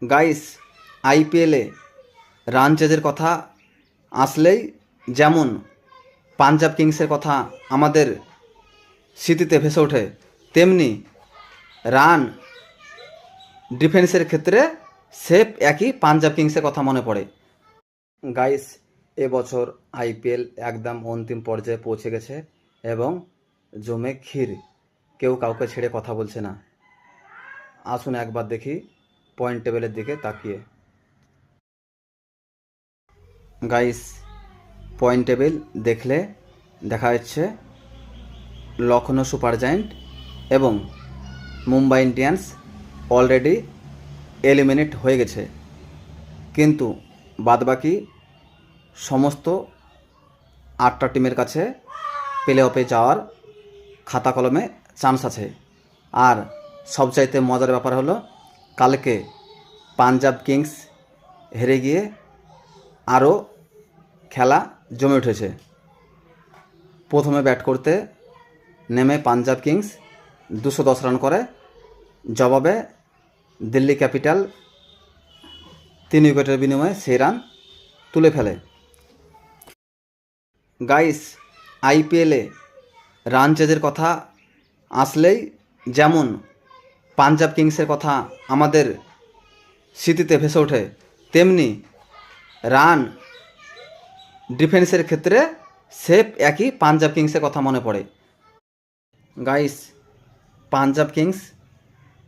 Guys, আইপিএলে run চেজের কথা আসলেই যেমন পাঞ্জাব কিংসের কথা আমাদের স্মৃতিতে ভেসে ওঠে, তেমনি রান ডিফেন্সের ক্ষেত্রে সেফ একই পাঞ্জাব কিংসের কথা মনে পড়ে। গাইস, এবছর আইপিএল একদম অন্তিম পর্যায়ে পৌঁছে গেছে এবং জমে ক্ষীর, কেউ কাউকে ছেড়ে কথা বলছে না। আসুন একবার দেখি পয়েন্ট টেবিলের দিকে তাকিয়ে। গাইস, পয়েন্ট টেবিল দেখলে দেখা যাচ্ছে লখনৌ সুপার জায়েন্ট এবং মুম্বাই ইন্ডিয়ান্স অলরেডি এলিমিনেট হয়ে গেছে, কিন্তু বাদবাকি সমস্ত 8টা টিমের কাছে প্লে অফে যাওয়ার খাতা কলমে চান্স আছে। আর সবচাইতে মজার ব্যাপার হলো, কালকে পাঞ্জাব কিংস হেরে গিয়ে আরও খেলা জমে উঠেছে। প্রথমে ব্যাট করতে নেমে পাঞ্জাব কিংস 210 রান করে, জবাবে দিল্লি ক্যাপিটাল 3 উইকেটের বিনিময়ে সেই রান তুলে ফেলে। গাইস, আইপিএলে রান চেজের কথা আসলেই যেমন পাঞ্জাব কিংসের কথা আমাদের স্মৃতিতে ভেসে ওঠে, তেমনি রান ডিফেন্সের ক্ষেত্রে সেফ একই পাঞ্জাব কিংসের কথা মনে পড়ে। গাইস, পাঞ্জাব কিংস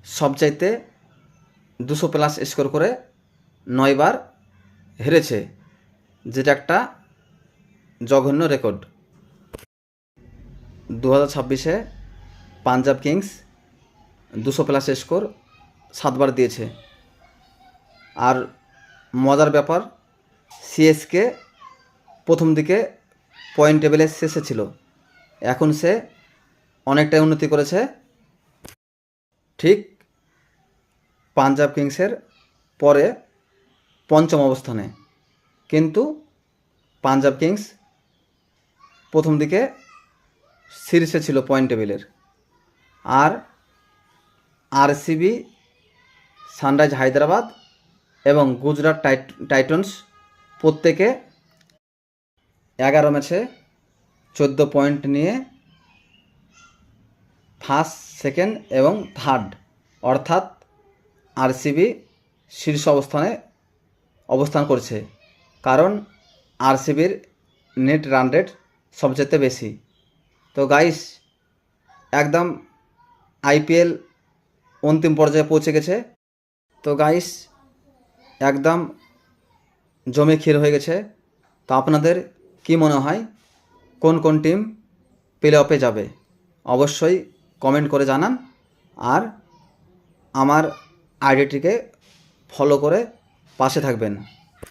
সবচাইতে 200+ স্কোর করে 9 বার হেরেছে, যেটা একটা জঘন্য রেকর্ড। 2026-এ পাঞ্জাব কিংস 200+ স্কোর 7 বার দিয়েছে। আর মজার ব্যাপার, সিএসকে প্রথম দিকে পয়েন্ট টেবিলের শেষে ছিল, এখন সে অনেকটাই উন্নতি করেছে, ঠিক পাঞ্জাব কিংসের পরে 5ম অবস্থানে। কিন্তু পাঞ্জাব কিংস প্রথম দিকে শীর্ষে ছিল পয়েন্ট টেবিলের। আর আরসিবি, সানরাইজ হায়দ্রাবাদ এবং গুজরাট টাইটন্স প্রত্যেকে 11 ম্যাচে 14 পয়েন্ট নিয়ে ফার্স্ট, সেকেন্ড এবং থার্ড, অর্থাৎ আরসিবি শীর্ষ অবস্থানে অবস্থান করছে, কারণ আরসিবির নেট রান রেট সবচেয়ে বেশি। তো গাইস, একদম আইপিএল অন্তিম পর্যায়ে পৌঁছে গেছে। তো গাইস, একদম জমে ক্ষীর হয়ে গেছে। তো আপনাদের কি মনে হয় কোন কোন টিম প্লে অফে যাবে? অবশ্যই কমেন্ট করে জানান। আর আমার আইডিটিকে ফলো করে পাশে থাকবেন।